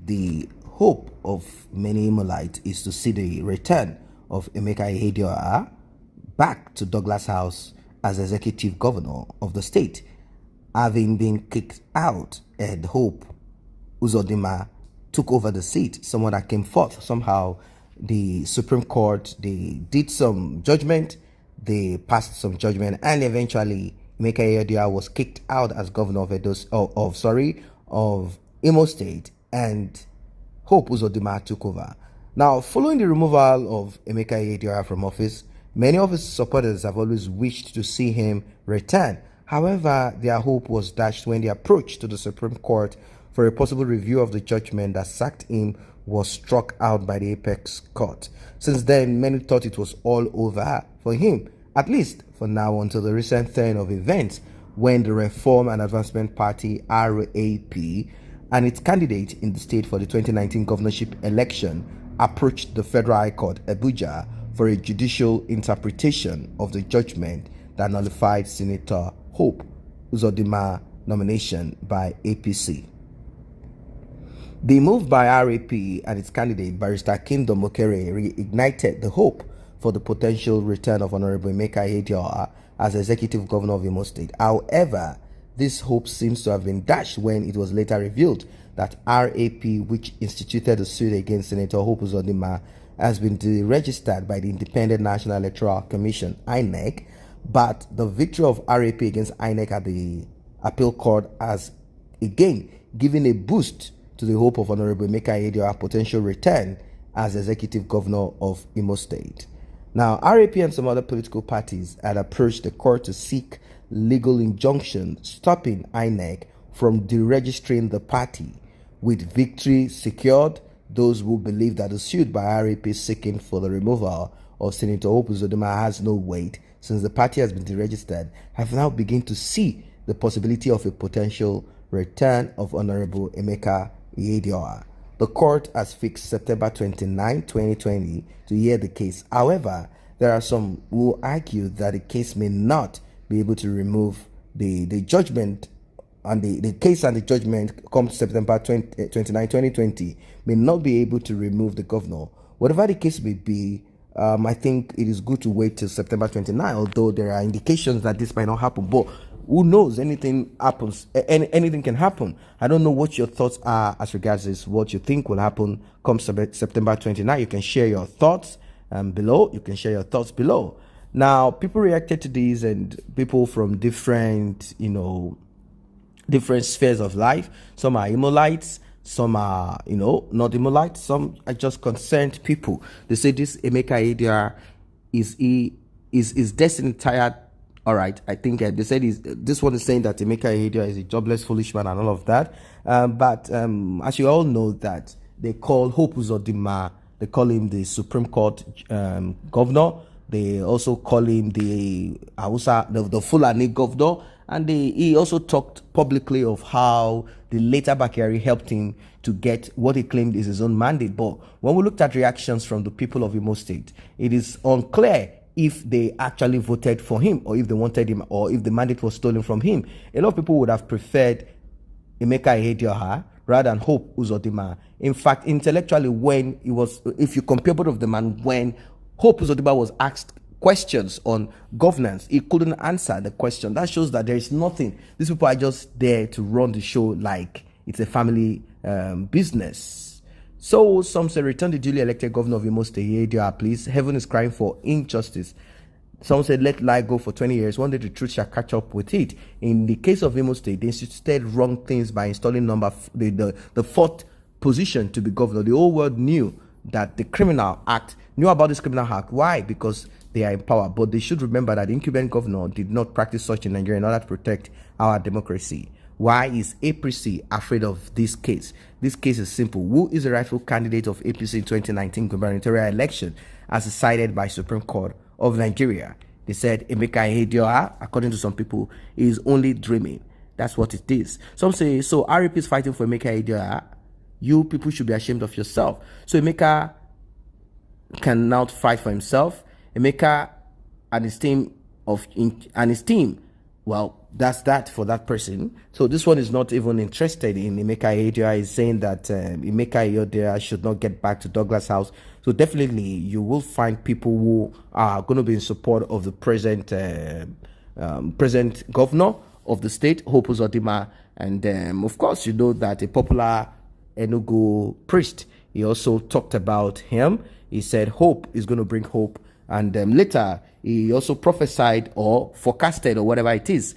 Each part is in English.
The hope of many Imolites is to see the return of Emeka Ihedioha back to Douglas House as executive governor of the state. Having been kicked out, and Hope Uzodinma took over the seat, someone that came forth. Somehow the Supreme Court, they did some judgment, they passed some judgment, and eventually Emeka Ihedioha was kicked out as governor of Imo State, and Hope Uzodinma took over. Now, following the removal of Emeka Ihedioha from office, many of his supporters have always wished to see him return. However, their hope was dashed when the approach to the Supreme Court for a possible review of the judgment that sacked him was struck out by the Apex Court. Since then, many thought it was all over for him, at least for now, until the recent turn of events when the Reform and Advancement Party (RAP) and its candidate in the state for the 2019 governorship election approached the Federal High Court, Abuja, for a judicial interpretation of the judgment that nullified Senator Hope Uzodinma's nomination by APC. The move by RAP and its candidate, Barrister Kingdom Okere, reignited the hope for the potential return of Honorable Emeka Ihedioha as executive governor of Imo State. However, this hope seems to have been dashed when it was later revealed that RAP, which instituted the suit against Senator Hope Uzodinma, has been deregistered by the Independent National Electoral Commission (INEC), but the victory of RAP against INEC at the appeal court has again given a boost to the hope of Honorable Emeka Ihedioha's potential return as executive governor of Imo State. Now, RAP and some other political parties had approached the court to seek legal injunction stopping INEC from deregistering the party. With victory secured, those who believe that the suit by RAP seeking for the removal of Senator Hope Uzodinma has no weight since the party has been deregistered have now begun to see the possibility of a potential return of Honorable Emeka Ihedioha. The court has fixed September 29, 2020 to hear the case. However, there are some who argue that the case may not be able to remove the judgment, and the case and the judgment come September 29, 2020 may not be able to remove the governor. Whatever the case may be, I think it is good to wait till September 29, although there are indications that this might not happen. But who knows? Anything happens. Anything can happen. I don't know what your thoughts are as regards this, what you think will happen come September 29. You can share your thoughts below. You can share your thoughts below. Now, people reacted to these, and people from different, different spheres of life. Some are Imolites, some are, not Imolites, some are just concerned people. They say this Emeka Ihedioha is destiny tired. All right, I think they said this one is saying that Emeka Ihedioha is a jobless, foolish man and all of that. But as you all know, that they call Hope Uzodinma, they call him the Supreme Court governor. They also call him the Fulani governor. And he also talked publicly of how the later Bakari helped him to get what he claimed is his own mandate. But when we looked at reactions from the people of Imo State, it is unclear if they actually voted for him, or if they wanted him, or if the mandate was stolen from him. A lot of people would have preferred Emeka Ihedioha rather than Hope Uzodinma. In fact, intellectually, when it was, if you compare both of them, and when Hope Uzodinma was asked questions on governance, he couldn't answer the question. That shows that there is nothing. These people are just there to run the show like it's a family business. So some say, return the duly elected governor of Imo State, Ihedioha, please. Heaven is crying for injustice. Some said, let lie go for 20 years. One day the truth shall catch up with it. In the case of Imo State, they instituted wrong things by installing the fourth position to be governor. The whole world knew that the criminal act, knew about this criminal act. Why? Because they are in power. But they should remember that the incumbent governor did not practice such in Nigeria in order to protect our democracy. Why is APC afraid of this case? This case is simple. Who is the rightful candidate of APC in 2019 gubernatorial election as decided by Supreme Court of Nigeria? They said Emeka Ihedioha, according to some people, is only dreaming. That's what it is. Some say, so RAP is fighting for Emeka Ihedioha. You people should be ashamed of yourself. So Emeka can now fight for himself. Emeka and his team, well, that's that for that person. So this one is not even interested in Emeka Ihedioha. Is saying that Emeka Ihedioha should not get back to Douglas House. So definitely you will find people who are going to be in support of the present present governor of the state, Hope Uzodinma. And of course, you know that a popular Enugu priest, he also talked about him. He said hope is going to bring hope. And later, he also prophesied or forecasted or whatever it is.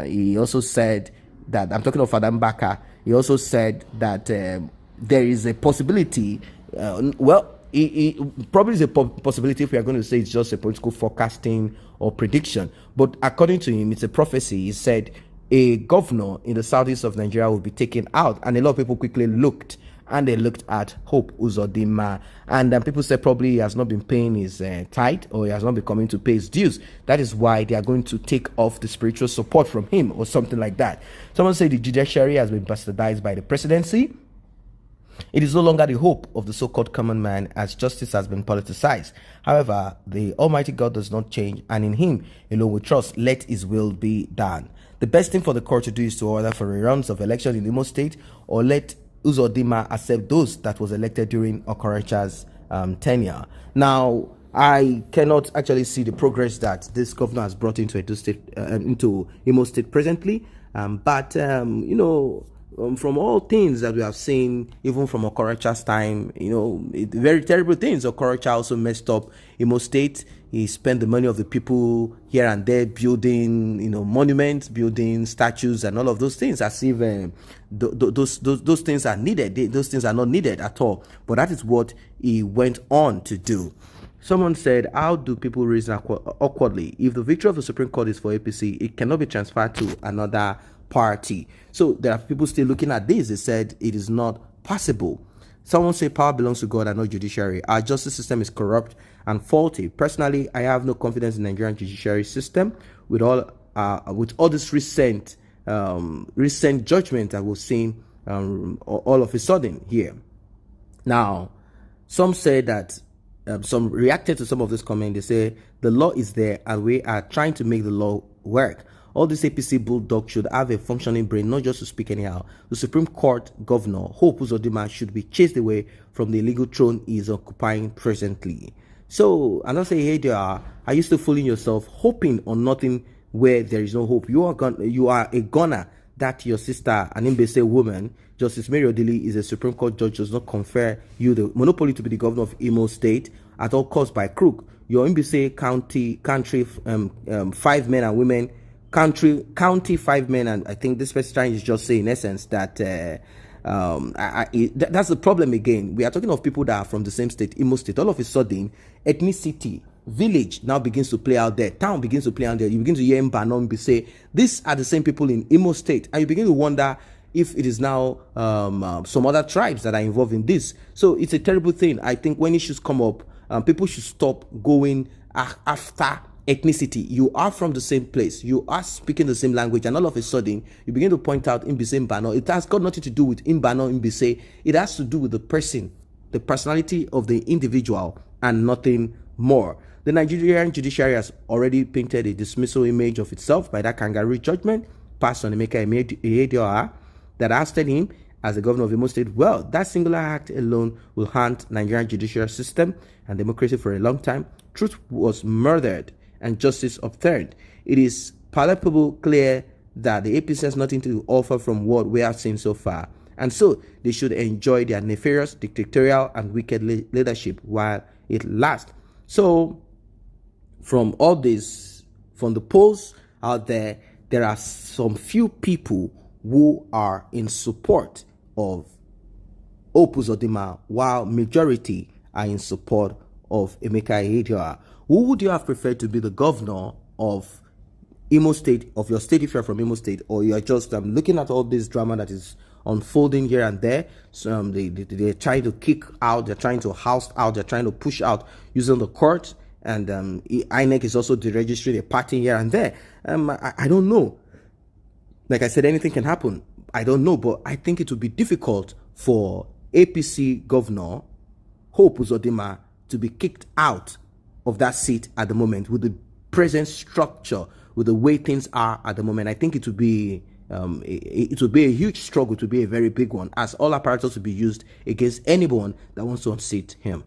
He also said that, I'm talking of Father Mbaka, he also said that there is a possibility, probably is a possibility if we are going to say it's just a political forecasting or prediction. But according to him, it's a prophecy. He said a governor in the southeast of Nigeria will be taken out. And a lot of people quickly looked, and they looked at Hope Uzodinma, and people said probably he has not been paying his tithe, or he has not been coming to pay his dues. That is why they are going to take off the spiritual support from him, or something like that. Someone said the judiciary has been bastardized by the presidency. It is no longer the hope of the so-called common man, as justice has been politicized. However, the Almighty God does not change, and in him alone we trust. Let his will be done. The best thing for the court to do is to order for reruns of elections in Imo State, or let Uzodinma accept those that was elected during Okorocha's tenure. Now, I cannot actually see the progress that this governor has brought into into Imo State presently, but you know, from all things that we have seen, even from Okorocha's time, you know, very terrible things. Okorocha also messed up Imo State. He spent the money of the people here and there building, you know, monuments, building statues, and all of those things, as if those things are needed. Those things are not needed at all. But that is what he went on to do. Someone said, how do people reason awkwardly? If the victory of the Supreme Court is for APC, it cannot be transferred to another party. So there are people still looking at this. They said it is not possible. Someone say power belongs to God and not judiciary. Our justice system is corrupt and faulty. Personally, I have no confidence in the Nigerian judiciary system with all this recent judgment that we've seen all of a sudden here. Now, some say that some reacted to some of this comment. They say the law is there and we are trying to make the law work. All this APC bulldog should have a functioning brain, not just to speak anyhow. The Supreme Court governor, Hope Uzodinma, should be chased away from the illegal throne he is occupying presently. So, and I say, hey there, are you still fooling yourself, hoping on nothing where there is no hope? You are a gunner that your sister, an Imbese woman, Justice Mary Odili, is a Supreme Court judge, does not confer you the monopoly to be the governor of Imo State at all costs by crook. Your Imbese country, 5 men and women, county 5 men, and I think this person trying to just say in essence that that's the problem again. We are talking of people that are from the same state, Imo State. All of a sudden, ethnicity, village now begins to play out there. Town begins to play out there. You begin to hear Mbanon say, these are the same people in Imo State. And you begin to wonder if it is now some other tribes that are involved in this. So it's a terrible thing. I think when issues come up, people should stop going after ethnicity. You are from the same place, you are speaking the same language, and all of a sudden you begin to point out Imbise Mbano. It has got nothing to do with Mbano Imbise. It has to do with the person, the personality of the individual, and nothing more. The Nigerian judiciary has already painted a dismissal image of itself by that kangaroo judgment passed on Emeka Ihedioha that ousted him as the governor of Imo State. Well, that singular act alone will haunt Nigerian judicial system and democracy for a long time. Truth was murdered and justice overturned. It is palpable clear that the APC has nothing to offer from what we have seen so far, and so they should enjoy their nefarious, dictatorial, and wicked leadership while it lasts. So, from all this, from the polls out there, there are some few people who are in support of Hope Uzodinma, while majority are in support of Emeka Ihedioha. Who would you have preferred to be the governor of Imo State, of your state, if you're from Imo State, or you're just looking at all this drama that is unfolding here and there? So they're trying to kick out, they're trying to house out, they're trying to push out using the court, and INEC is also deregistering a party here and there. I don't know. Like I said, anything can happen. I don't know, but I think it would be difficult for APC governor Hope Uzodinma to be kicked out of that seat at the moment with the present structure with the way things are at the moment, I think it would be it would be a huge struggle, to be a very big one, as all apparatus will be used against anyone that wants to unseat him.